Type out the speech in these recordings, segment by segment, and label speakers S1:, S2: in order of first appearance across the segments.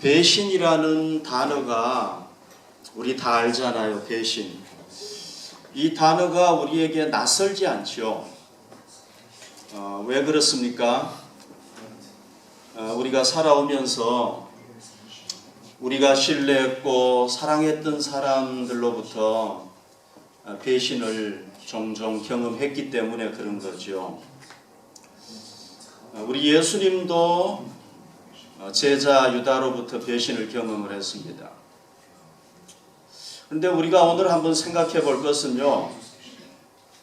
S1: 배신이라는 단어가 우리 다 알잖아요. 배신. 이 단어가 우리에게 낯설지 않죠. 왜 그렇습니까? 우리가 살아오면서 우리가 신뢰했고 사랑했던 사람들로부터 배신을 종종 경험했기 때문에 그런 거죠. 우리 예수님도 제자 유다로부터 배신을 경험을 했습니다. 그런데 우리가 오늘 한번 생각해 볼 것은요,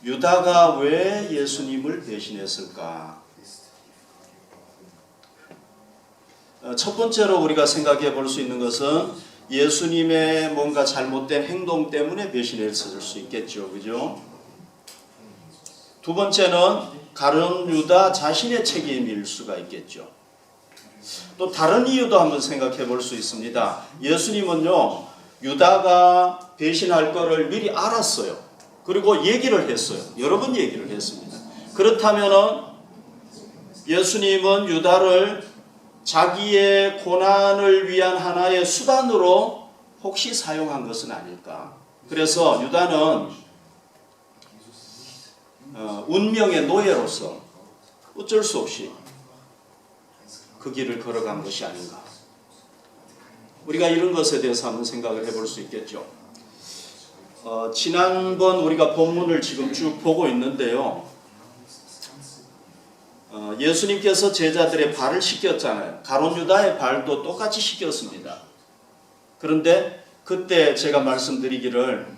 S1: 유다가 왜 예수님을 배신했을까? 첫 번째로 우리가 생각해 볼 수 있는 것은 예수님의 뭔가 잘못된 행동 때문에 배신했을 수 있겠죠. 그죠? 두 번째는 가룟 유다 자신의 책임일 수가 있겠죠. 또 다른 이유도 한번 생각해 볼 수 있습니다. 예수님은요, 유다가 배신할 거를 미리 알았어요. 그리고 얘기를 했어요. 여러 번 얘기를 했습니다. 그렇다면은 예수님은 유다를 자기의 고난을 위한 하나의 수단으로 혹시 사용한 것은 아닐까. 그래서 유다는 운명의 노예로서 어쩔 수 없이 그 길을 걸어간 것이 아닌가. 우리가 이런 것에 대해서 한번 생각을 해볼 수 있겠죠. 지난번 우리가 본문을 지금 쭉 보고 있는데요. 예수님께서 제자들의 발을 씻겼잖아요. 가룟 유다의 발도 똑같이 씻겼습니다. 그런데 그때 제가 말씀드리기를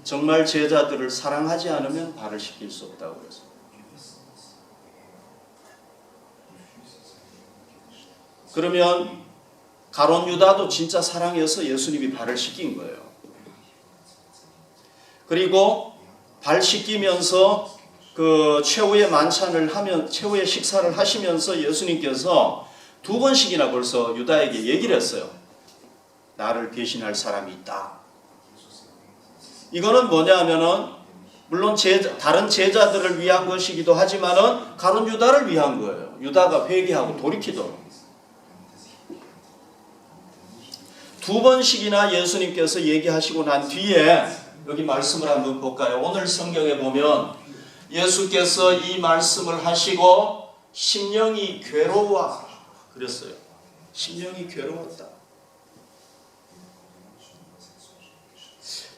S1: 정말 제자들을 사랑하지 않으면 발을 씻길 수 없다고 그랬어요. 그러면 가룟 유다도 진짜 사랑해서 예수님이 발을 씻긴 거예요. 그리고 발 씻기면서 그 최후의 만찬을 하면 최후의 식사를 하시면서 예수님께서 두 번씩이나 벌써 유다에게 얘기를 했어요. 나를 배신할 사람이 있다. 이거는 뭐냐 하면은 물론 다른 제자들을 위한 것이기도 하지만은 가룟 유다를 위한 거예요. 유다가 회개하고 돌이키도록. 두 번씩이나 예수님께서 얘기하시고 난 뒤에 여기 말씀을 한번 볼까요? 오늘 성경에 보면 예수께서 이 말씀을 하시고 심령이 괴로워 그랬어요. 심령이 괴로웠다.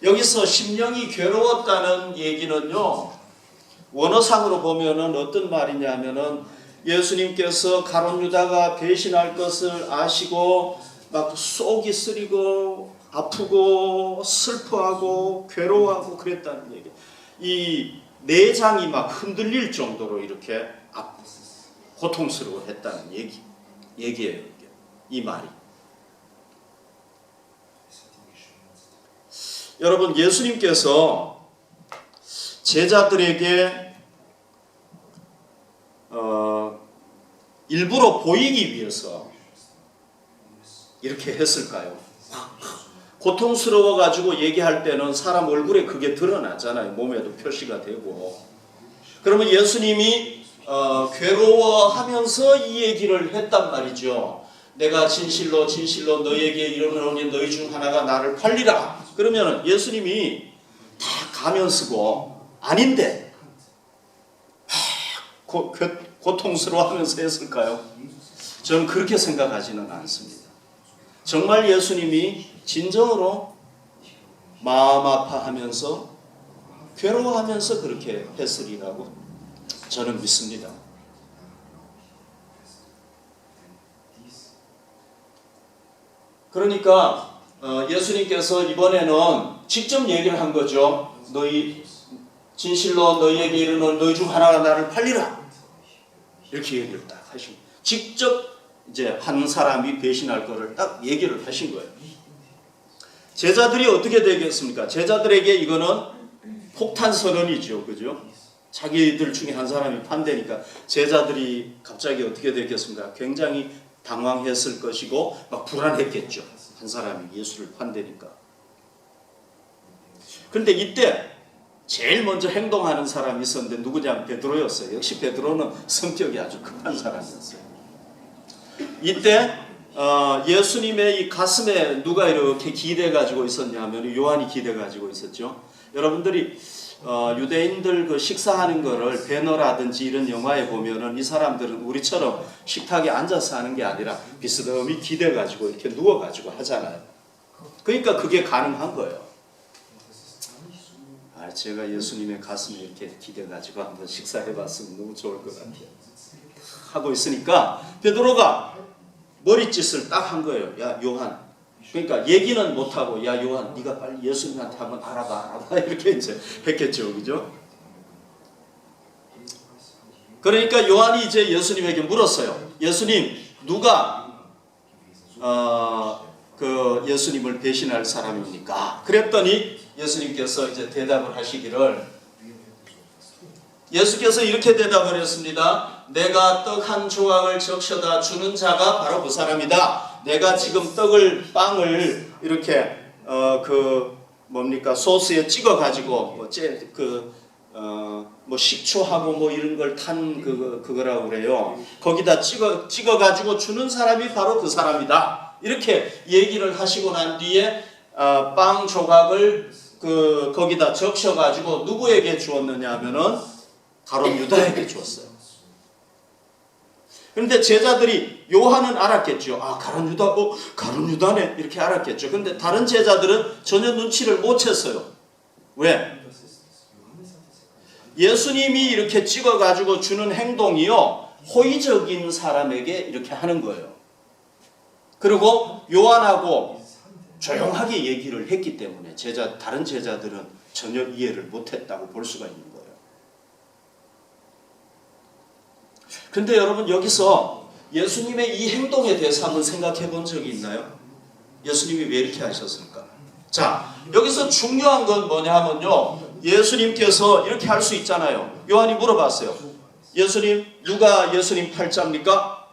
S1: 여기서 심령이 괴로웠다는 얘기는요, 원어상으로 보면은 어떤 말이냐면은 예수님께서 가룟 유다가 배신할 것을 아시고 막 속이 쓰리고 아프고 슬퍼하고 괴로워하고 그랬다는 얘기. 이 내장이 막 흔들릴 정도로 이렇게 고통스러워했다는 얘기예요. 이 말이. 여러분, 예수님께서 제자들에게 일부러 보이기 위해서 이렇게 했을까요? 고통스러워가지고 얘기할 때는 사람 얼굴에 그게 드러나잖아요. 몸에도 표시가 되고. 그러면 예수님이 괴로워하면서 이 얘기를 했단 말이죠. 내가 진실로 진실로 너에게 이르노니 너희 중 하나가 나를 팔리라. 그러면 예수님이 다 가면 쓰고 아닌데 고통스러워하면서 했을까요? 저는 그렇게 생각하지는 않습니다. 정말 예수님이 진정으로 마음 아파하면서 괴로워하면서 그렇게 했으리라고 저는 믿습니다. 그러니까 예수님께서 이번에는 직접 얘기를 한 거죠. 너희 진실로 너희에게 이르노니 너희 중 하나가 나를 팔리라. 이렇게 얘기를 딱 하신 거예요. 직접 이제 한 사람이 배신할 거를 딱 얘기를 하신 거예요. 제자들이 어떻게 되겠습니까? 제자들에게 이거는 폭탄 선언이죠. 그죠? 자기들 중에 한 사람이 판대니까 제자들이 갑자기 어떻게 되겠습니까? 굉장히 당황했을 것이고 막 불안했겠죠. 한 사람이 예수를 판대니까. 그런데 이때 제일 먼저 행동하는 사람이 있었는데 누구냐면 베드로였어요. 역시 베드로는 성격이 아주 급한 사람이었어요. 이때 예수님의 이 가슴에 누가 이렇게 기대 가지고 있었냐면 요한이 기대 가지고 있었죠. 여러분들이 유대인들 그 식사하는 거를 배너라든지 이런 영화에 보면은 이 사람들은 우리처럼 식탁에 앉아서 하는 게 아니라 비스듬히 기대 가지고 이렇게 누워 가지고 하잖아요. 그러니까 그게 가능한 거예요. 제가 예수님의 가슴에 이렇게 기대 가지고 한번 식사해 봤으면 너무 좋을 것 같아요. 하고 있으니까 베드로가 머리짓을 딱 한 거예요. 야 요한, 그러니까 얘기는 못하고 야 요한 네가 빨리 예수님한테 한번 알아봐 이렇게 이제 했겠죠. 그죠? 그러니까 요한이 이제 예수님에게 물었어요. 예수님, 누가 그 예수님을 배신할 사람입니까? 그랬더니 예수님께서 이제 대답을 하시기를, 예수께서 이렇게 대답을 했습니다. 내가 떡 한 조각을 적셔다 주는 자가 바로 그 사람이다. 내가 지금 빵을 이렇게 소스에 찍어 가지고 식초하고 뭐 이런 걸 탄 그거라고 그래요. 거기다 찍어 가지고 주는 사람이 바로 그 사람이다. 이렇게 얘기를 하시고 난 뒤에 빵 조각을 거기다 적셔 가지고 누구에게 주었느냐 하면은 가룟 유다에게 주었어요. 그런데 제자들이, 요한은 알았겠죠. 가룟 유다네 이렇게 알았겠죠. 그런데 다른 제자들은 전혀 눈치를 못 챘어요. 왜? 예수님이 이렇게 찍어 가지고 주는 행동이요, 호의적인 사람에게 이렇게 하는 거예요. 그리고 요한하고 조용하게 얘기를 했기 때문에 다른 제자들은 전혀 이해를 못했다고 볼 수가 있는 거예요. 근데 여러분, 여기서 예수님의 이 행동에 대해서 한번 생각해 본 적이 있나요? 예수님이 왜 이렇게 하셨을까? 자, 여기서 중요한 건 뭐냐 하면요, 예수님께서 이렇게 할 수 있잖아요. 요한이 물어봤어요. 예수님, 누가 예수님 팔자입니까?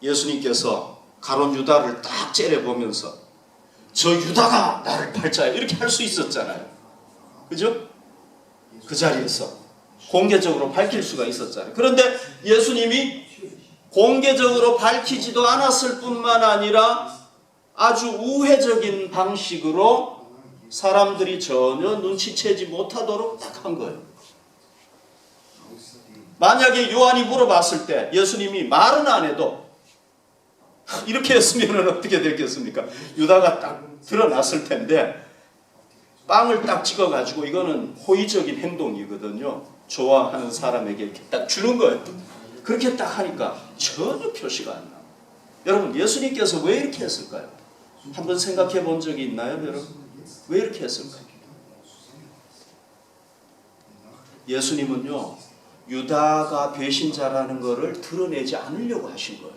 S1: 예수님께서 가룟 유다를 딱 째려보면서 저 유다가 나를 팔자야 이렇게 할 수 있었잖아요. 그죠? 그 자리에서 공개적으로 밝힐 수가 있었잖아요. 그런데 예수님이 공개적으로 밝히지도 않았을 뿐만 아니라 아주 우회적인 방식으로 사람들이 전혀 눈치채지 못하도록 딱 한 거예요. 만약에 요한이 물어봤을 때 예수님이 말은 안 해도 이렇게 했으면 어떻게 됐겠습니까? 유다가 딱 드러났을 텐데, 빵을 딱 찍어가지고 이거는 호의적인 행동이거든요. 좋아하는 사람에게 이렇게 딱 주는 거예요. 그렇게 딱 하니까 전혀 표시가 안 나와요. 여러분, 예수님께서 왜 이렇게 했을까요? 한번 생각해 본 적이 있나요, 여러분? 왜 이렇게 했을까요? 예수님은요, 유다가 배신자라는 것을 드러내지 않으려고 하신 거예요.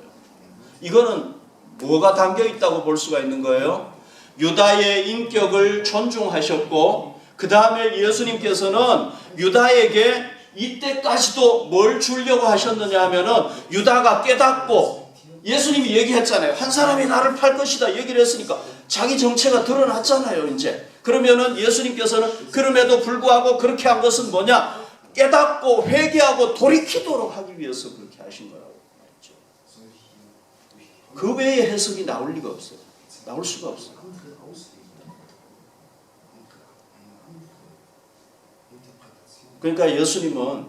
S1: 이거는 뭐가 담겨 있다고 볼 수가 있는 거예요? 유다의 인격을 존중하셨고, 그 다음에 예수님께서는 유다에게 이때까지도 뭘 주려고 하셨느냐 하면은, 유다가 깨닫고, 예수님이 얘기했잖아요. 한 사람이 나를 팔 것이다 얘기를 했으니까 자기 정체가 드러났잖아요. 이제 그러면은 예수님께서는 그럼에도 불구하고 그렇게 한 것은 뭐냐? 깨닫고 회개하고 돌이키도록 하기 위해서 그렇게 하신 거라고 말했죠. 그 외에 해석이 나올 리가 없어요. 나올 수가 없어요. 그러니까 예수님은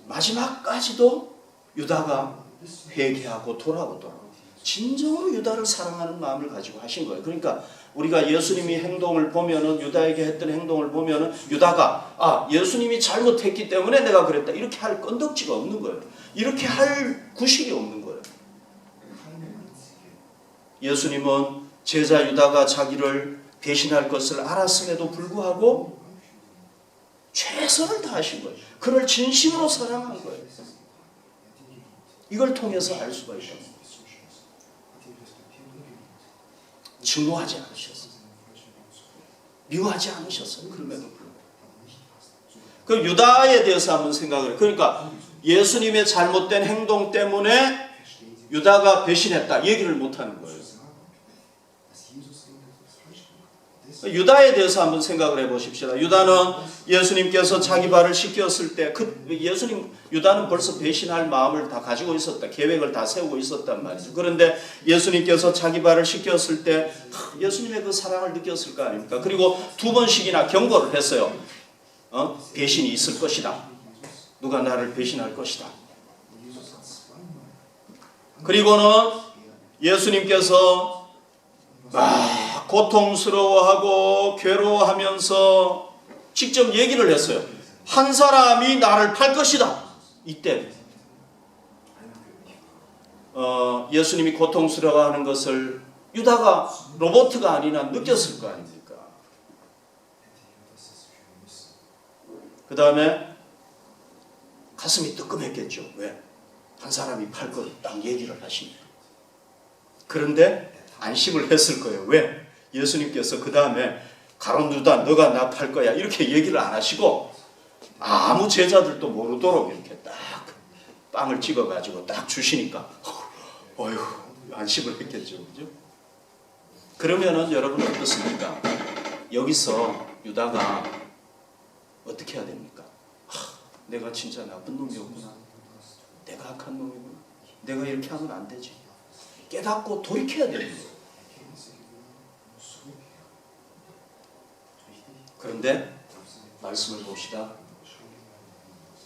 S1: 마지막까지도 유다가 회개하고 돌아오도록 진정으로 유다를 사랑하는 마음을 가지고 하신 거예요. 그러니까 우리가 예수님이 행동을 보면은, 유다에게 했던 행동을 보면은 유다가 예수님이 잘못했기 때문에 내가 그랬다 이렇게 할 건덕지가 없는 거예요. 이렇게 할 구실이 없는 거예요. 예수님은 제자 유다가 자기를 배신할 것을 알았음에도 불구하고 최선을 다하신 거예요. 그를 진심으로 사랑한 거예요. 이걸 통해서 알 수가 있어요. 증오하지 않으셨어요. 미워하지 않으셨어요. 그럼에도 불구하고. 그 유다에 대해서 한번 생각을 해요. 그러니까 예수님의 잘못된 행동 때문에 유다가 배신했다 얘기를 못하는 거예요. 유다에 대해서 한번 생각을 해보십시다. 유다는 예수님께서 자기 발을 씻겼을 때 유다는 벌써 배신할 마음을 다 가지고 있었다. 계획을 다 세우고 있었단 말이죠. 그런데 예수님께서 자기 발을 씻겼을 때 예수님의 그 사랑을 느꼈을 거 아닙니까? 그리고 2번씩이나 경고를 했어요. 배신이 있을 것이다. 누가 나를 배신할 것이다. 그리고는 예수님께서 고통스러워하고 괴로워하면서 직접 얘기를 했어요. 한 사람이 나를 팔 것이다. 이때 예수님이 고통스러워하는 것을 유다가 로봇가 아니나 느꼈을 거 아닙니까? 그 다음에 가슴이 뜨끔했겠죠. 왜? 한 사람이 팔 것 딱 얘기를 하십니다. 그런데 안심을 했을 거예요. 왜? 예수님께서 그 다음에 가룟 유다 너가 나 팔 거야 이렇게 얘기를 안 하시고 아무 제자들도 모르도록 이렇게 딱 빵을 찍어가지고 딱 주시니까 어휴 안심을 했겠죠. 그죠? 그러면은 여러분 어떻습니까? 여기서 유다가 어떻게 해야 됩니까? 내가 진짜 나쁜 놈이었구나. 내가 악한 놈이구나. 내가 이렇게 하면 안 되지. 깨닫고 돌이켜야 되는 거예요. 그런데 말씀을 봅시다.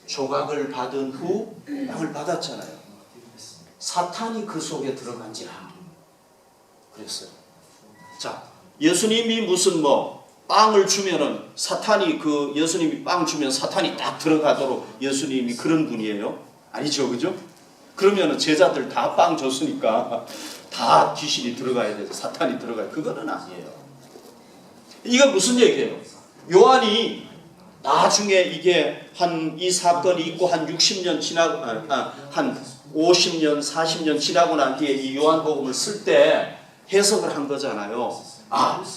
S1: 조각을 받은 후 빵을 받았잖아요. 사탄이 그 속에 들어간지라 그랬어요. 자, 예수님이 무슨 빵을 주면은 사탄이 예수님이 빵 주면 사탄이 딱 들어가도록 예수님이 그런 분이에요? 아니죠, 그죠? 그러면은 제자들 다 빵 줬으니까 다 귀신이 들어가야 돼서 사탄이 들어가야 그거는 아니에요. 이거 무슨 얘기예요? 요한이 나중에 이게 이 사건이 있고 한 60년 지나고 한 50년, 40년 지나고 난 뒤에 이 요한복음을 쓸 때 해석을 한 거잖아요.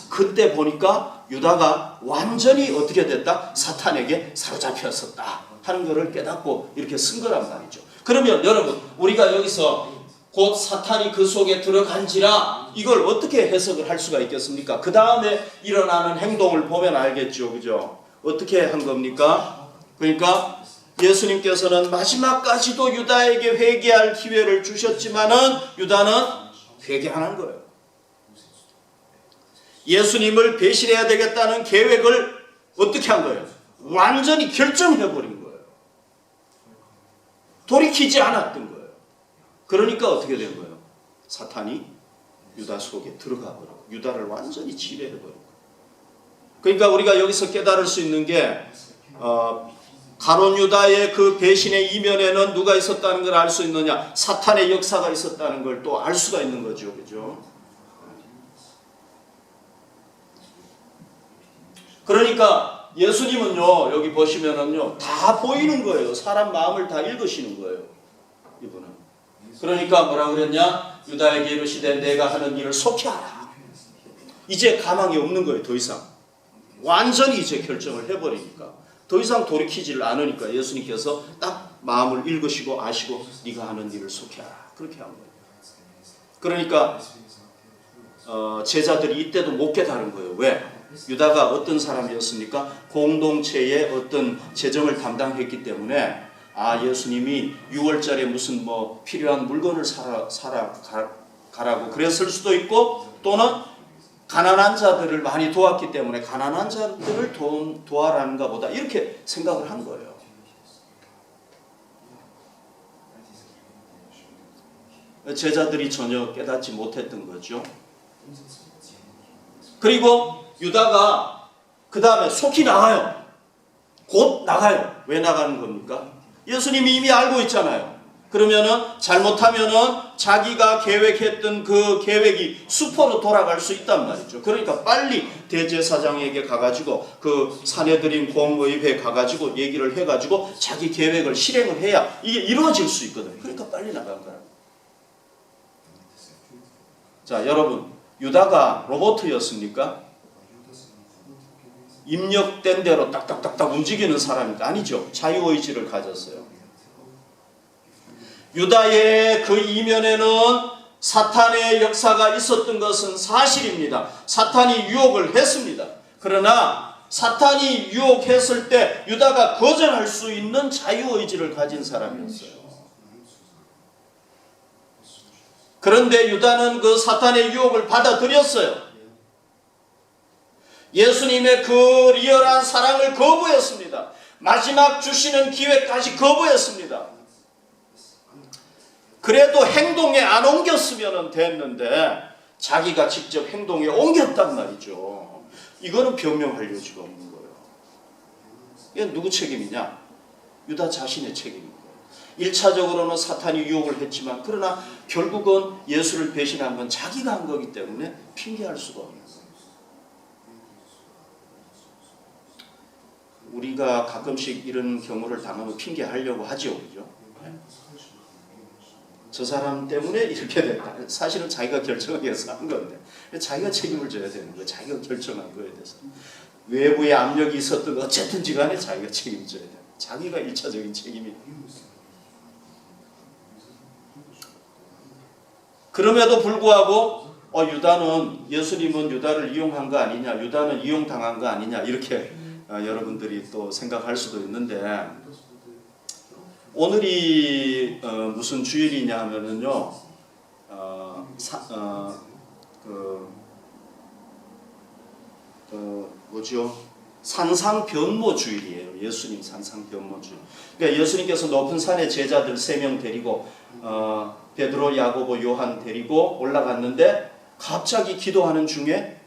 S1: 그때 보니까 유다가 완전히 어떻게 됐다? 사탄에게 사로잡혔었다 하는 것을 깨닫고 이렇게 쓴 거란 말이죠. 그러면 여러분 우리가 여기서 곧 사탄이 그 속에 들어간지라 이걸 어떻게 해석을 할 수가 있겠습니까? 그 다음에 일어나는 행동을 보면 알겠죠. 그죠? 어떻게 한 겁니까? 그러니까 예수님께서는 마지막까지도 유다에게 회개할 기회를 주셨지만은 유다는 회개 안 한 거예요. 예수님을 배신해야 되겠다는 계획을 어떻게 한 거예요? 완전히 결정해버린 거예요. 돌이키지 않았던 거예요. 그러니까 어떻게 된 거예요? 사탄이 유다 속에 들어가 버리고 유다를 완전히 지배해버리고. 그러니까 우리가 여기서 깨달을 수 있는 게 가룟 유다의 그 배신의 이면에는 누가 있었다는 걸 알 수 있느냐? 사탄의 역사가 있었다는 걸 또 알 수가 있는 거죠. 그죠? 그러니까 예수님은요, 여기 보시면은요, 다 보이는 거예요. 사람 마음을 다 읽으시는 거예요. 이분은. 그러니까 뭐라 그랬냐? 유다에게 이르시되 내가 하는 일을 속히 하라. 이제 가망이 없는 거예요. 더 이상. 완전히 이제 결정을 해버리니까. 더 이상 돌이키지를 않으니까 예수님께서 딱 마음을 읽으시고 아시고 네가 하는 일을 속히 하라. 그렇게 한 거예요. 그러니까 제자들이 이때도 못 깨달은 거예요. 왜? 유다가 어떤 사람이었습니까? 공동체의 어떤 재정을 담당했기 때문에 예수님이 6월달에 무슨 필요한 물건을 가라고 그랬을 수도 있고 또는 가난한 자들을 많이 도왔기 때문에 가난한 자들을 도와라는가 보다 이렇게 생각을 한 거예요. 제자들이 전혀 깨닫지 못했던 거죠. 그리고 유다가 그 다음에 속히 나가요. 곧 나가요. 왜 나가는 겁니까? 예수님이 이미 알고 있잖아요. 그러면은 잘못하면은 자기가 계획했던 그 계획이 수포로 돌아갈 수 있단 말이죠. 그러니까 빨리 대제사장에게 가가지고 그 사내들인 공의회에 가가지고 얘기를 해가지고 자기 계획을 실행을 해야 이게 이루어질 수 있거든요. 그러니까 빨리 나간 거예요. 자, 여러분, 유다가 로봇이었습니까? 입력된 대로 딱딱딱딱 움직이는 사람이 아니죠. 자유의지를 가졌어요. 유다의 그 이면에는 사탄의 역사가 있었던 것은 사실입니다. 사탄이 유혹을 했습니다. 그러나 사탄이 유혹했을 때 유다가 거절할 수 있는 자유의지를 가진 사람이었어요. 그런데 유다는 그 사탄의 유혹을 받아들였어요. 예수님의 그 리얼한 사랑을 거부했습니다. 마지막 주시는 기회까지 거부했습니다. 그래도 행동에 안 옮겼으면 됐는데 자기가 직접 행동에 옮겼단 말이죠. 이거는 변명할 여지가 없는 거예요. 이건 누구 책임이냐? 유다 자신의 책임인 거예요. 1차적으로는 사탄이 유혹을 했지만 그러나 결국은 예수를 배신한 건 자기가 한 거기 때문에 핑계할 수가 없는 거예요. 우리가 가끔씩 이런 경우를 당하면 핑계하려고 하죠. 그죠? 저 사람 때문에 이렇게 됐다. 사실은 자기가 결정하기 위해서 한 건데 자기가 책임을 져야 되는 거예요. 자기가 결정한 거에 대해서. 외부의 압력이 있었던 어쨌든지 간에 자기가 책임져야 돼요. 자기가 1차적인 책임이. 그럼에도 불구하고 예수님은 유다를 이용한 거 아니냐, 유다는 이용당한 거 아니냐 이렇게 여러분들이 또 생각할 수도 있는데 오늘이 무슨 주일이냐 하면은요 산상변모 주일이에요. 예수님 산상변모 주일. 그러니까 예수님께서 높은 산에 제자들 3명 데리고 베드로, 야고보, 요한 데리고 올라갔는데 갑자기 기도하는 중에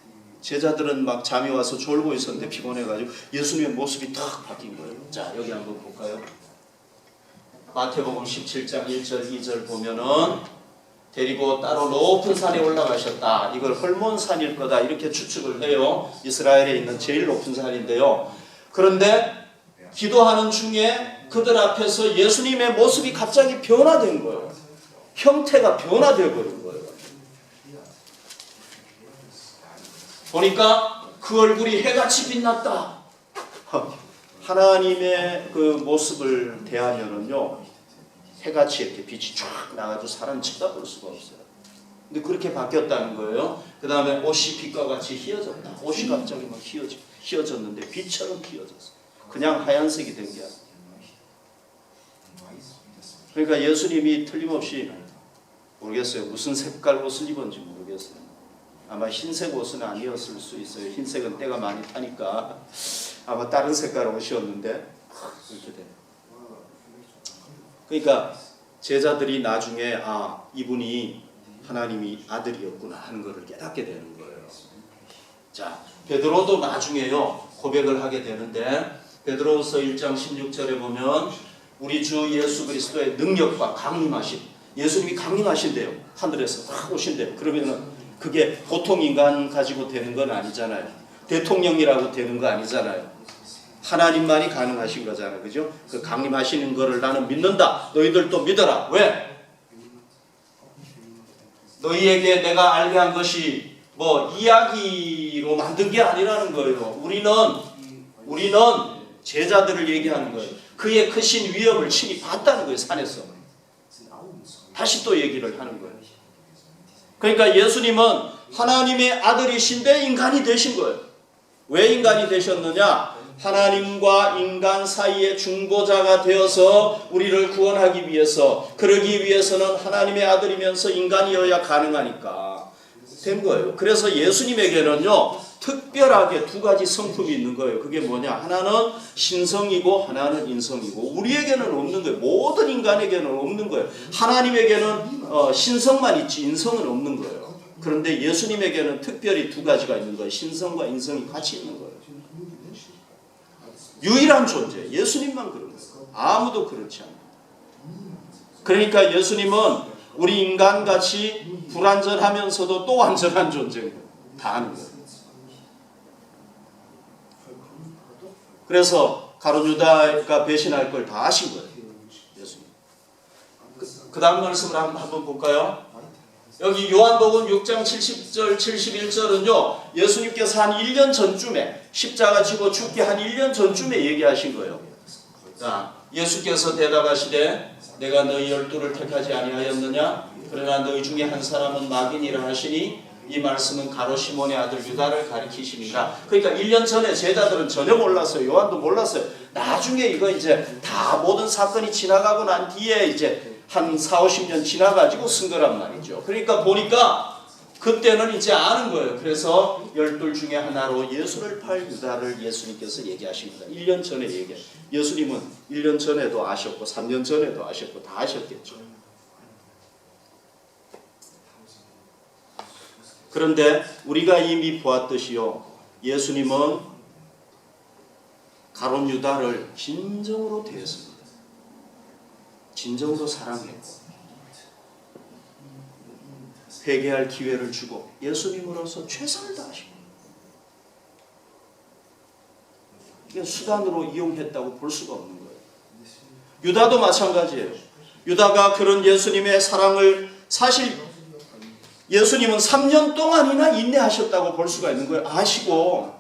S1: 제자들은 막 잠이 와서 졸고 있었는데 피곤해가지고 예수님의 모습이 탁 바뀐 거예요. 자, 여기 한번 볼까요? 마태복음 17장 1절 2절 보면은 데리고 따로 높은 산에 올라가셨다. 이걸 헐몬산일 거다 이렇게 추측을 해요. 이스라엘에 있는 제일 높은 산인데요. 그런데 기도하는 중에 그들 앞에서 예수님의 모습이 갑자기 변화된 거예요. 형태가 변화되어 버린 거예요. 보니까 그 얼굴이 해같이 빛났다. 하나님의 그 모습을 대하면은요 해같이 이렇게 빛이 쫙 나가지고 사람 쳐다볼 수가 없어요. 근데 그렇게 바뀌었다는 거예요. 그 다음에 옷이 빛과 같이 희어졌다. 옷이 갑자기 막 희어졌는데 빛처럼 희어졌어. 그냥 하얀색이 된 게 아니에요. 그러니까 예수님이 틀림없이 모르겠어요. 무슨 색깔 옷을 입었는지 모르겠어요. 아마 흰색 옷은 아니었을 수 있어요. 흰색은 때가 많이 타니까 아마 다른 색깔 옷이었는데 이렇게 돼요. 그러니까 제자들이 나중에 이분이 하나님이 아들이었구나 하는 것을 깨닫게 되는 거예요. 자, 베드로도 나중에요 고백을 하게 되는데 베드로후서 1장 16절에 보면 우리 주 예수 그리스도의 능력과 강림하심, 예수님이 강림하신대요. 하늘에서 확 오신대요. 그러면은 그게 보통 인간 가지고 되는 건 아니잖아요. 대통령이라고 되는 거 아니잖아요. 하나님만이 가능하신 거잖아요. 그죠? 그 강림하시는 거를 나는 믿는다. 너희들도 믿어라. 왜? 너희에게 내가 알게 한 것이 이야기로 만든 게 아니라는 거예요. 우리는 제자들을 얘기하는 거예요. 그의 크신 위엄을 친히 봤다는 거예요. 산에서. 다시 또 얘기를 하는 거예요. 그러니까 예수님은 하나님의 아들이신데 인간이 되신 거예요. 왜 인간이 되셨느냐? 하나님과 인간 사이의 중보자가 되어서 우리를 구원하기 위해서, 그러기 위해서는 하나님의 아들이면서 인간이어야 가능하니까 된 거예요. 그래서 예수님에게는요 특별하게 2가지 성품이 있는 거예요. 그게 뭐냐? 하나는 신성이고 하나는 인성이고 우리에게는 없는 거예요. 모든 인간에게는 없는 거예요. 하나님에게는 신성만 있지 인성은 없는 거예요. 그런데 예수님에게는 특별히 2가지가 있는 거예요. 신성과 인성이 같이 있는 거예요. 유일한 존재. 예수님만 그런 거예요. 아무도 그렇지 않아요. 그러니까 예수님은 우리 인간같이 불완전하면서도 또 완전한 존재인 거예요. 다 하는 거예요. 그래서 가룟 유다가 배신할 걸 다 아신 거예요. 예수님. 그 다음 말씀을 한번 볼까요? 여기 요한복음 6장 70절 71절은요 예수님께서 한 1년 전쯤에 십자가 지고 죽기 한 1년 전쯤에 얘기하신 거예요. 자, 예수께서 대답하시되 내가 너희 12를 택하지 아니하였느냐? 그러나 너희 중에 한 사람은 마귀니라 하시니 이 말씀은 가롯 시몬의 아들 유다를 가리키심이라. 그러니까 1년 전에 제자들은 전혀 몰랐어요. 요한도 몰랐어요. 나중에 이거 이제 다 모든 사건이 지나가고 난 뒤에 이제 한 4, 50년 지나가지고 쓴 거란 말이죠. 그러니까 보니까 그때는 이제 아는 거예요. 그래서 12 중에 하나로 예수를 팔 유다를 예수님께서 얘기하십니다. 1년 전에 얘기해요. 예수님은 1년 전에도 아셨고 3년 전에도 아셨고 다 아셨겠죠. 그런데 우리가 이미 보았듯이요, 예수님은 가롯 유다를 진정으로 대했습니다. 진정으로 사랑했고 회개할 기회를 주고 예수님으로서 최선을 다하시고 이게 수단으로 이용했다고 볼 수가 없는 거예요. 유다도 마찬가지예요. 유다가 그런 예수님의 사랑을 사실 예수님은 3년 동안이나 인내하셨다고 볼 수가 있는 거예요. 아시고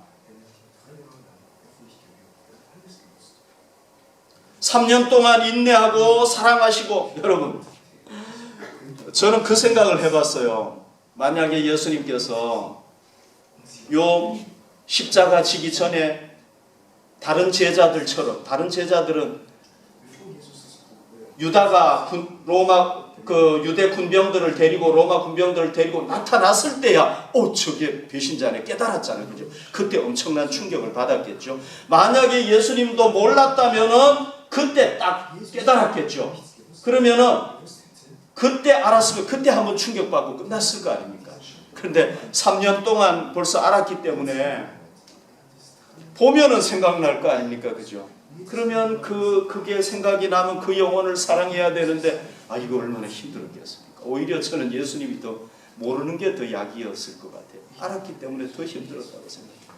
S1: 3년 동안 인내하고 사랑하시고. 여러분, 저는 그 생각을 해봤어요. 만약에 예수님께서 요 십자가 지기 전에 다른 제자들처럼, 다른 제자들은 유다가 로마 유대 군병들을 데리고 로마 군병들을 데리고 나타났을 때야 저게 배신자네 깨달았잖아요. 그죠? 그때 엄청난 충격을 받았겠죠. 만약에 예수님도 몰랐다면은 그때 딱 깨달았겠죠. 그러면은 그때 알았으면 그때 한번 충격받고 끝났을 거 아닙니까? 그런데 3년 동안 벌써 알았기 때문에 보면은 생각날 거 아닙니까? 그죠? 그러면 그게 생각이 나면 그 영혼을 사랑해야 되는데 이거 얼마나 힘들었겠습니까? 오히려 저는 예수님이 더 모르는 게 더 약이었을 것 같아요. 알았기 때문에 더 힘들었다고 생각합니다.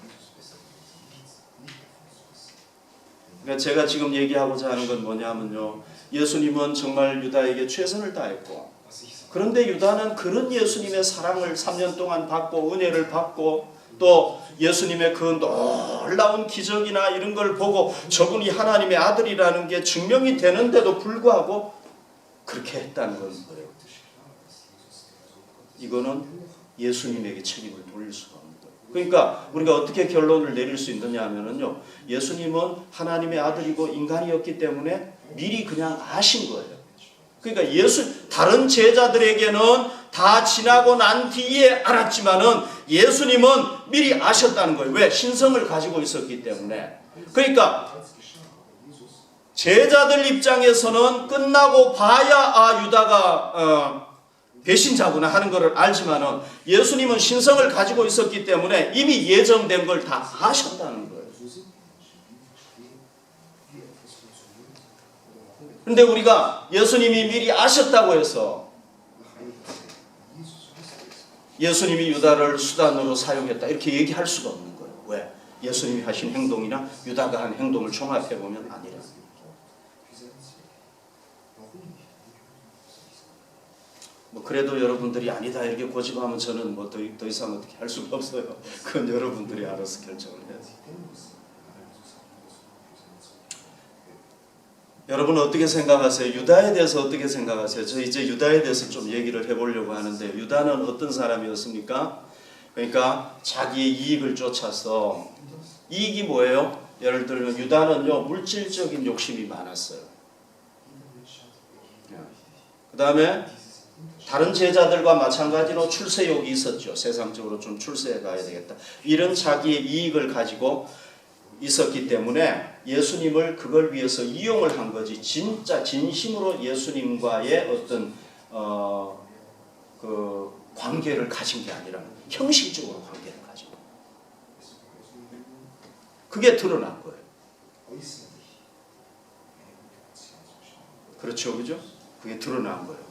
S1: 그러니까 제가 지금 얘기하고자 하는 건 뭐냐면요, 예수님은 정말 유다에게 최선을 다했고, 그런데 유다는 그런 예수님의 사랑을 3년 동안 받고 은혜를 받고 또 예수님의 그 놀라운 기적이나 이런 걸 보고 저분이 하나님의 아들이라는 게 증명이 되는데도 불구하고 그렇게 했다는 건 뭐예요? 이거는 예수님에게 책임을 돌릴 수가 없는 거예요. 그러니까 우리가 어떻게 결론을 내릴 수 있느냐 하면요, 예수님은 하나님의 아들이고 인간이었기 때문에 미리 그냥 아신 거예요. 그러니까 다른 제자들에게는 다 지나고 난 뒤에 알았지만은 예수님은 미리 아셨다는 거예요. 왜? 신성을 가지고 있었기 때문에. 그러니까 제자들 입장에서는 끝나고 봐야 유다가 배신자구나 하는 것을 알지만은 예수님은 신성을 가지고 있었기 때문에 이미 예정된 걸 다 아셨다는 거예요. 그런데 우리가 예수님이 미리 아셨다고 해서 예수님이 유다를 수단으로 사용했다 이렇게 얘기할 수가 없는 거예요. 왜? 예수님이 하신 행동이나 유다가 한 행동을 종합해보면 아니라. 그래도 여러분들이 아니다 이렇게 고집하면 저는 더 이상 어떻게 할 수가 없어요. 그건 여러분들이 알아서 결정을 해야지. 여러분 어떻게 생각하세요? 유다에 대해서 어떻게 생각하세요? 저 이제 유다에 대해서 좀 얘기를 해보려고 하는데, 유다는 어떤 사람이었습니까? 그러니까 자기의 이익을 쫓아서, 이익이 뭐예요? 예를 들면 유다는요, 물질적인 욕심이 많았어요. 그 다음에 다른 제자들과 마찬가지로 출세욕이 있었죠. 세상적으로 좀 출세해 가야 되겠다. 이런 자기의 이익을 가지고 있었기 때문에 예수님을 그걸 위해서 이용을 한 거지, 진짜 진심으로 예수님과의 어떤 그 관계를 가진 게 아니라 형식적으로 관계를 가지고, 그게 드러난 거예요. 그렇죠, 그죠? 그게 드러난 거예요.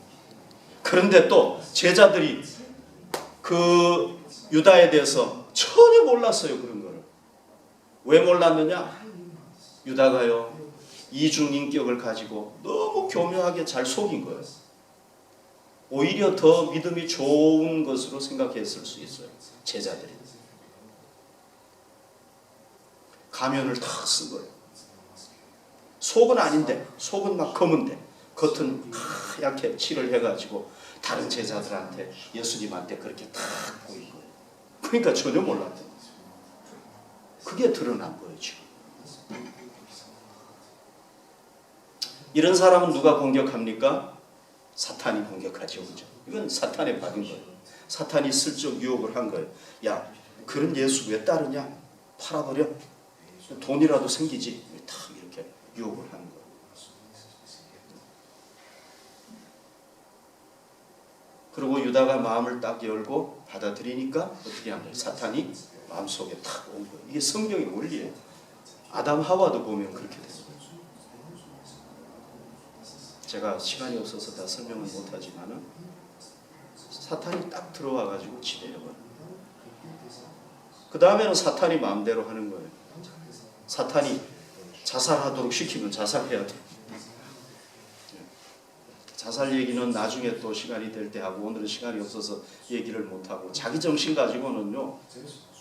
S1: 그런데 또 제자들이 그 유다에 대해서 전혀 몰랐어요. 그런 거를. 왜 몰랐느냐? 유다가요, 이중인격을 가지고 너무 교묘하게 잘 속인 거예요. 오히려 더 믿음이 좋은 것으로 생각했을 수 있어요. 제자들이. 가면을 탁 쓴 거예요. 속은 아닌데, 속은 막 검은데 겉은 하얗게 칠을 해가지고 다른 제자들한테 예수님한테 그렇게 딱 보인 거예요. 그러니까 전혀 몰랐던 거예요. 그게 드러난 거예요 지금. 이런 사람은 누가 공격합니까? 사탄이 공격하죠. 그죠? 이건 사탄의 받은 거예요. 사탄이 슬쩍 유혹을 한 거예요. 야, 그런 예수 왜 따르냐? 팔아버려. 돈이라도 생기지. 탁 이렇게 유혹을 하는 거예요. 그리고 유다가 마음을 딱 열고 받아들이니까 어떻게 한 거예요? 사탄이 마음속에 탁 온 거예요. 이게 성경의 원리예요. 아담 하와도 보면 그렇게 돼요. 제가 시간이 없어서 다 설명은 못하지만은 사탄이 딱 들어와가지고 지배해버려요. 그 다음에는 사탄이 마음대로 하는 거예요. 사탄이 자살하도록 시키면 자살해야 돼. 자살 얘기는 나중에 또 시간이 될 때 하고 오늘은 시간이 없어서 얘기를 못하고 자기 정신 가지고는요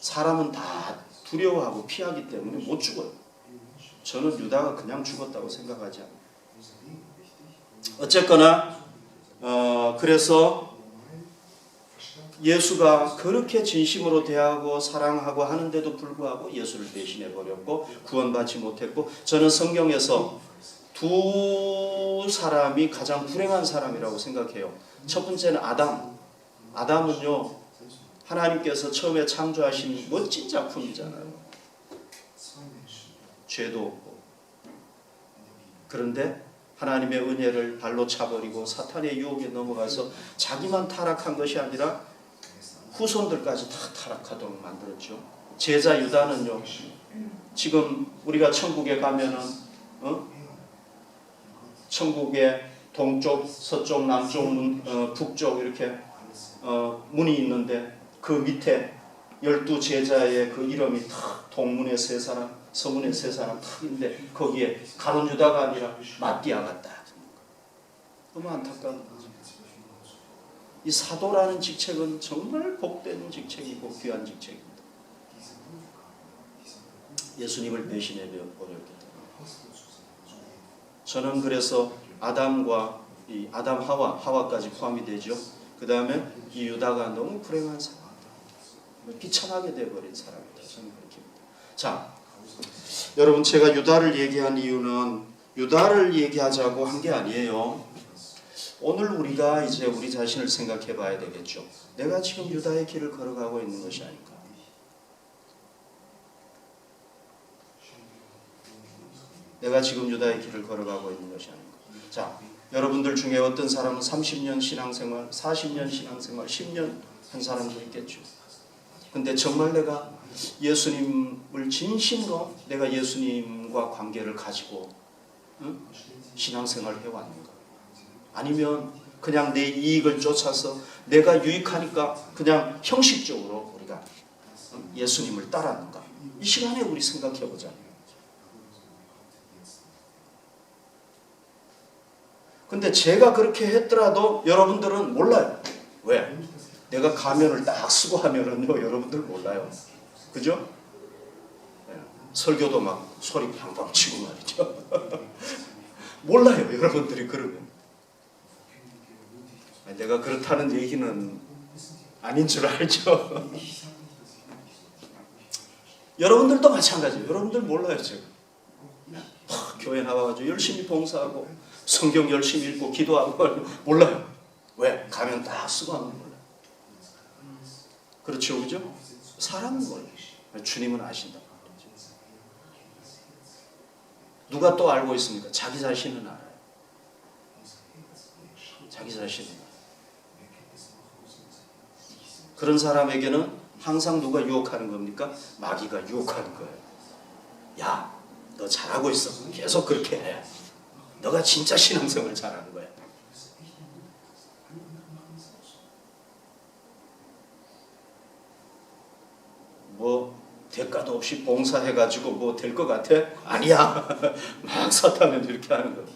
S1: 사람은 다 두려워하고 피하기 때문에 못 죽어요. 저는 유다가 그냥 죽었다고 생각하지 않아요. 어쨌거나 그래서 예수가 그렇게 진심으로 대하고 사랑하고 하는데도 불구하고 예수를 배신해버렸고 구원받지 못했고 저는 성경에서 두 사람이 가장 불행한 사람이라고 생각해요. 첫 번째는 아담. 아담은요 하나님께서 처음에 창조하신 멋진 작품이잖아요. 죄도 없고. 그런데 하나님의 은혜를 발로 차버리고 사탄의 유혹에 넘어가서 자기만 타락한 것이 아니라 후손들까지 다 타락하도록 만들었죠. 제자 유다는요 지금 우리가 천국에 가면은 천국에 동쪽, 서쪽, 남쪽, 북쪽 이렇게 문이 있는데 그 밑에 12제자의 그 이름이 탁 동문의 세 사람, 서문의 세 사람 탁 있는데 거기에 가룟 유다가 아니라 마띠아가 딱. 너무 안타까운 거죠. 이 사도라는 직책은 정말 복된 직책이고 귀한 직책입니다. 예수님을 배신해 버렸기 때문에. 저는 그래서 아담과 이 아담 하와까지 포함이 되죠. 그 다음에 이 유다가 너무 불행한 사람, 비참하게 돼버린 사람이다. 저는 그렇게 봅니다. 자, 여러분 제가 유다를 얘기한 이유는 유다를 얘기하자고 한 게 아니에요. 오늘 우리가 이제 우리 자신을 생각해 봐야 되겠죠. 내가 지금 유다의 길을 걸어가고 있는 것이 아닌가. 내가 지금 유다의 길을 걸어가고 있는 것이 아닌가. 자, 여러분들 중에 어떤 사람은 30년 신앙생활, 40년 신앙생활, 10년 한 사람도 있겠죠. 근데 정말 내가 예수님을 진심으로 내가 예수님과 관계를 가지고 신앙생활을 해왔는가? 아니면 그냥 내 이익을 쫓아서 내가 유익하니까 그냥 형식적으로 우리가 예수님을 따랐는가? 이 시간에 우리 생각해보자. 근데 제가 그렇게 했더라도 여러분들은 몰라요. 왜? 내가 가면을 딱 쓰고 하면은요, 여러분들 몰라요. 그죠? 설교도 막 소리 팡팡 치고 말이죠. 몰라요, 여러분들이 그러면. 내가 그렇다는 얘기는 아닌 줄 알죠. 여러분들도 마찬가지예요. 여러분들 몰라요, 제가. 교회 나와가지고 열심히 봉사하고 성경 열심히 읽고 기도하고 몰라요. 왜? 가면 다 쓰고 하는 거 몰라요. 그렇죠, 그죠? 사람은 몰라요. 주님은 아신다. 누가 또 알고 있습니까? 자기 자신은 알아요. 자기 자신은 알아요. 그런 사람에게는 항상 누가 유혹하는 겁니까? 마귀가 유혹하는 거예요. 야, 너 잘하고 있어. 계속 그렇게 해. 너가 진짜 신앙생활을 잘하는 거야. 뭐 대가도 없이 봉사해가지고 뭐 될 것 같아? 아니야. 막 사탄은 이렇게 하는 거야.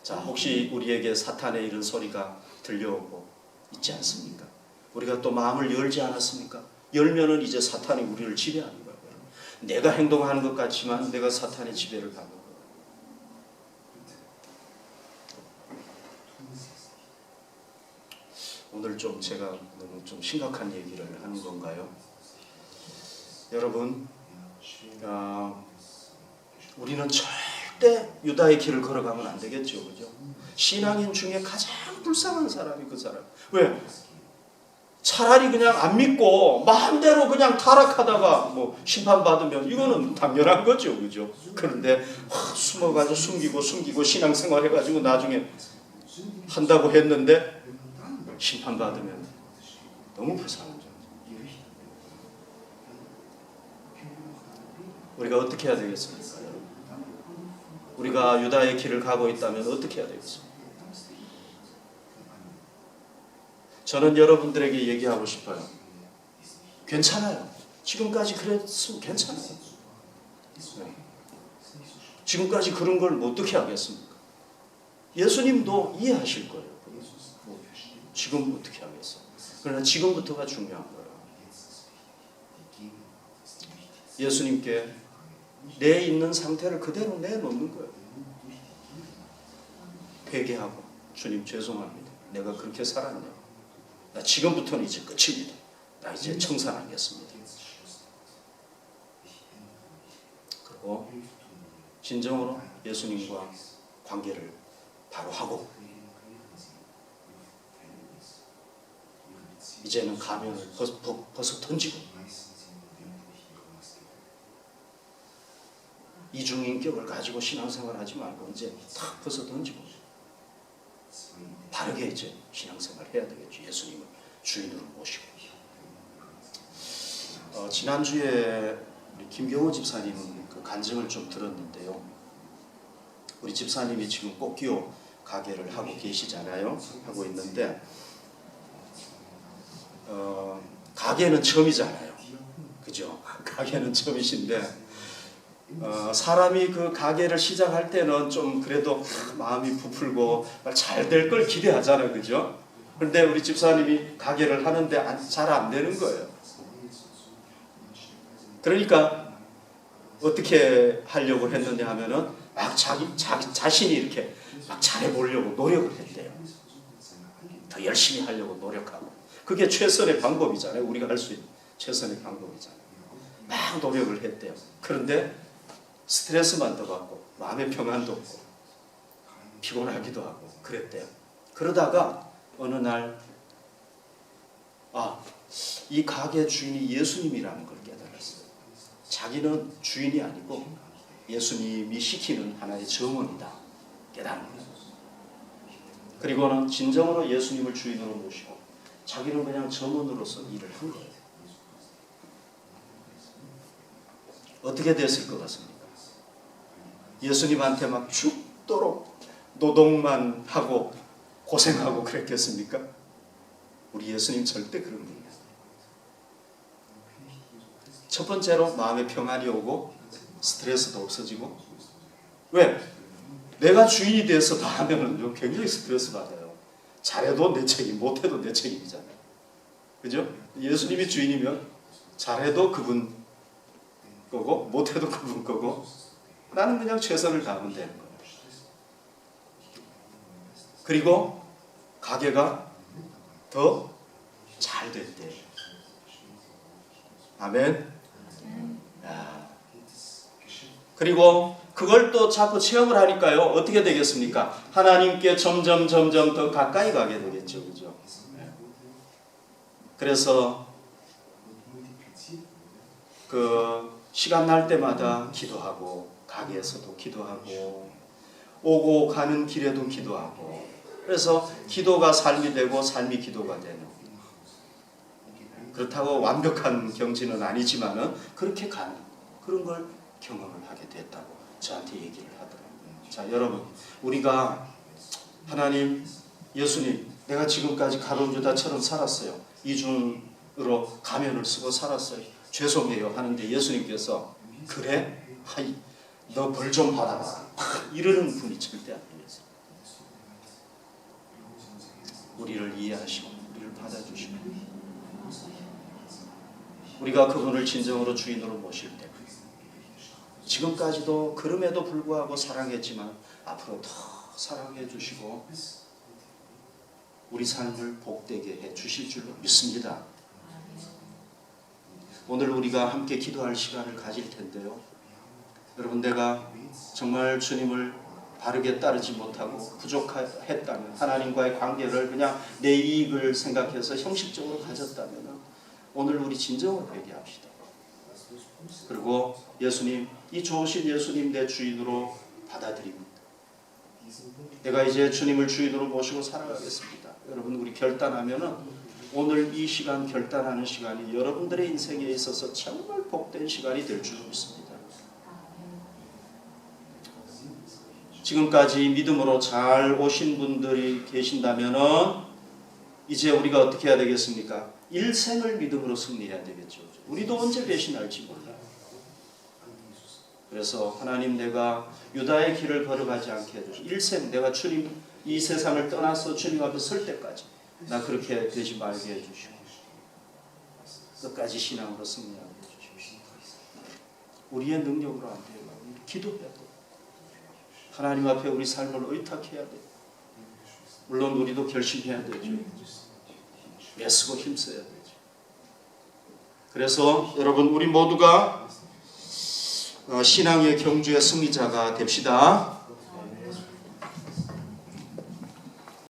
S1: 자, 혹시 우리에게 사탄의 이런 소리가 들려오고 있지 않습니까? 우리가 또 마음을 열지 않았습니까? 열면은 이제 사탄이 우리를 지배하는 거예요. 내가 행동하는 것 같지만 내가 사탄의 지배를 받는 거예요. 오늘 좀 제가 너무 좀 심각한 얘기를 하는 건가요? 여러분, 우리는 절대 유다의 길을 걸어가면 안 되겠죠, 그죠? 신앙인 중에 가장 불쌍한 사람이 그 사람. 왜? 차라리 그냥 안 믿고 마음대로 그냥 타락하다가 뭐 심판받으면 이거는 당연한 거죠, 그죠? 그런데 숨어가지고 숨기고 신앙생활 해가지고 나중에 한다고 했는데 심판받으면 너무 불쌍하죠. 우리가 어떻게 해야 되겠습니까, 여러분? 우리가 유다의 길을 가고 있다면 어떻게 해야 되겠습니까? 저는 여러분들에게 얘기하고 싶어요. 괜찮아요. 지금까지 그랬으면 괜찮아요. 네. 지금까지 그런 걸 어떻게 하겠습니까? 예수님도 이해하실 거예요. 지금 어떻게 하겠어요? 그러나 지금부터가 중요한 거예요. 예수님께 내 있는 상태를 그대로 내놓는 거예요. 회개하고, 주님 죄송합니다. 내가 그렇게 살았네요. 나 지금부터는 이제 끝입니다. 나 이제 청산하겠습니다. 그리고 진정으로 예수님과 관계를 바로 하고 이제는 가면을 벗어 던지고 이중인격을 가지고 신앙생활 하지 말고 이제 탁 벗어 던지고 바르게 이제 신앙생활 해야 되겠죠. 예수님을 주인으로 모시고. 지난주에 우리 김경호 집사님 그 간증을 좀 들었는데요. 우리 집사님이 지금 꽃기호 가게를 하고 계시잖아요. 하고 있는데 가게는 처음이잖아요. 그죠? 가게는 처음이신데 사람이 그 가게를 시작할 때는 좀 그래도 마음이 부풀고 잘 될 걸 기대하잖아요. 그죠? 그런데 우리 집사님이 가게를 하는데 잘 안 되는 거예요. 그러니까 어떻게 하려고 했느냐 하면은 막 자기 자신이 이렇게 막 잘해보려고 노력을 했대요. 더 열심히 하려고 노력하고. 그게 최선의 방법이잖아요. 우리가 할 수 있는 최선의 방법이잖아요. 막 노력을 했대요. 그런데 스트레스만 더 받고 마음의 평안도 없고 피곤하기도 하고 그랬대요. 그러다가 어느 날 이 가게 주인이 예수님이라는 걸 깨달았어요. 자기는 주인이 아니고 예수님이 시키는 하나의 점원이다 깨달은 거예요. 그리고는 진정으로 예수님을 주인으로 모시고 자기는 그냥 점원으로서 일을 한 거예요. 어떻게 됐을 것 같습니까? 예수님한테 막 죽도록 노동만 하고 고생하고 그랬겠습니까? 우리 예수님 절대 그런 분이에요. 첫 번째로 마음의 평안이 오고 스트레스도 없어지고. 왜? 내가 주인이 돼서 다 하면 굉장히 스트레스 받아요. 잘해도 내 책임, 못해도 내 책임이잖아요. 그죠? 예수님이 주인이면 잘해도 그분 거고 못해도 그분 거고 나는 그냥 최선을 다하면 되는 거예요. 그리고 가게가 더 잘 됐대요. 아멘. 그리고 그걸 또 자꾸 체험을 하니까요. 어떻게 되겠습니까? 하나님께 점점 더 가까이 가게 되겠죠. 그죠? 그래서 그 시간 날 때마다 기도하고 가게에서도 기도하고 오고 가는 길에도 기도하고 그래서 기도가 삶이 되고 삶이 기도가 되는 그렇다고 완벽한 경지는 아니지만은 그렇게 가는 그런 걸 경험을 하게 됐다고 저한테 얘기를 하더라고요. 자, 여러분 우리가 하나님 예수님 내가 지금까지 가룟 유다처럼 살았어요. 이중으로 가면을 쓰고 살았어요. 죄송해요 하는데 예수님께서 그래? 하이 너 벌 좀 받아라 이러는 분이 절대 아니었어요. 우리를 이해하시고 우리를 받아주시고 우리가 그분을 진정으로 주인으로 모실 때 지금까지도 그럼에도 불구하고 사랑했지만 앞으로 더 사랑해 주시고 우리 삶을 복되게 해 주실 줄로 믿습니다. 오늘 우리가 함께 기도할 시간을 가질 텐데요. 여러분, 내가 정말 주님을 바르게 따르지 못하고 부족했다면, 하나님과의 관계를 그냥 내 이익을 생각해서 형식적으로 가졌다면 오늘 우리 진정으로 회개합시다. 그리고 예수님, 이 좋으신 예수님 내 주인으로 받아들입니다. 내가 이제 주님을 주인으로 모시고 살아가겠습니다. 여러분, 우리 결단하면은 오늘 이 시간, 결단하는 시간이 여러분들의 인생에 있어서 정말 복된 시간이 될 줄 믿습니다. 지금까지 믿음으로 잘 오신 분들이 계신다면은 이제 우리가 어떻게 해야 되겠습니까? 일생을 믿음으로 승리해야 되겠죠. 우리도 언제 배신할지 몰라요. 그래서 하나님, 내가 유다의 길을 걸어가지 않게 해주시고 일생 내가 주님 이 세상을 떠나서 주님 앞에 설 때까지 나 그렇게 되지 말게 해주시고 끝까지 신앙으로 승리하게 해주십시오. 우리의 능력으로 안 돼요. 기도해야 돼요. 하나님 앞에 우리 삶을 의탁해야 돼요. 물론 우리도 결심해야 되죠. 애쓰고 힘써야 되죠. 그래서 여러분, 우리 모두가 신앙의 경주의 승리자가 됩시다.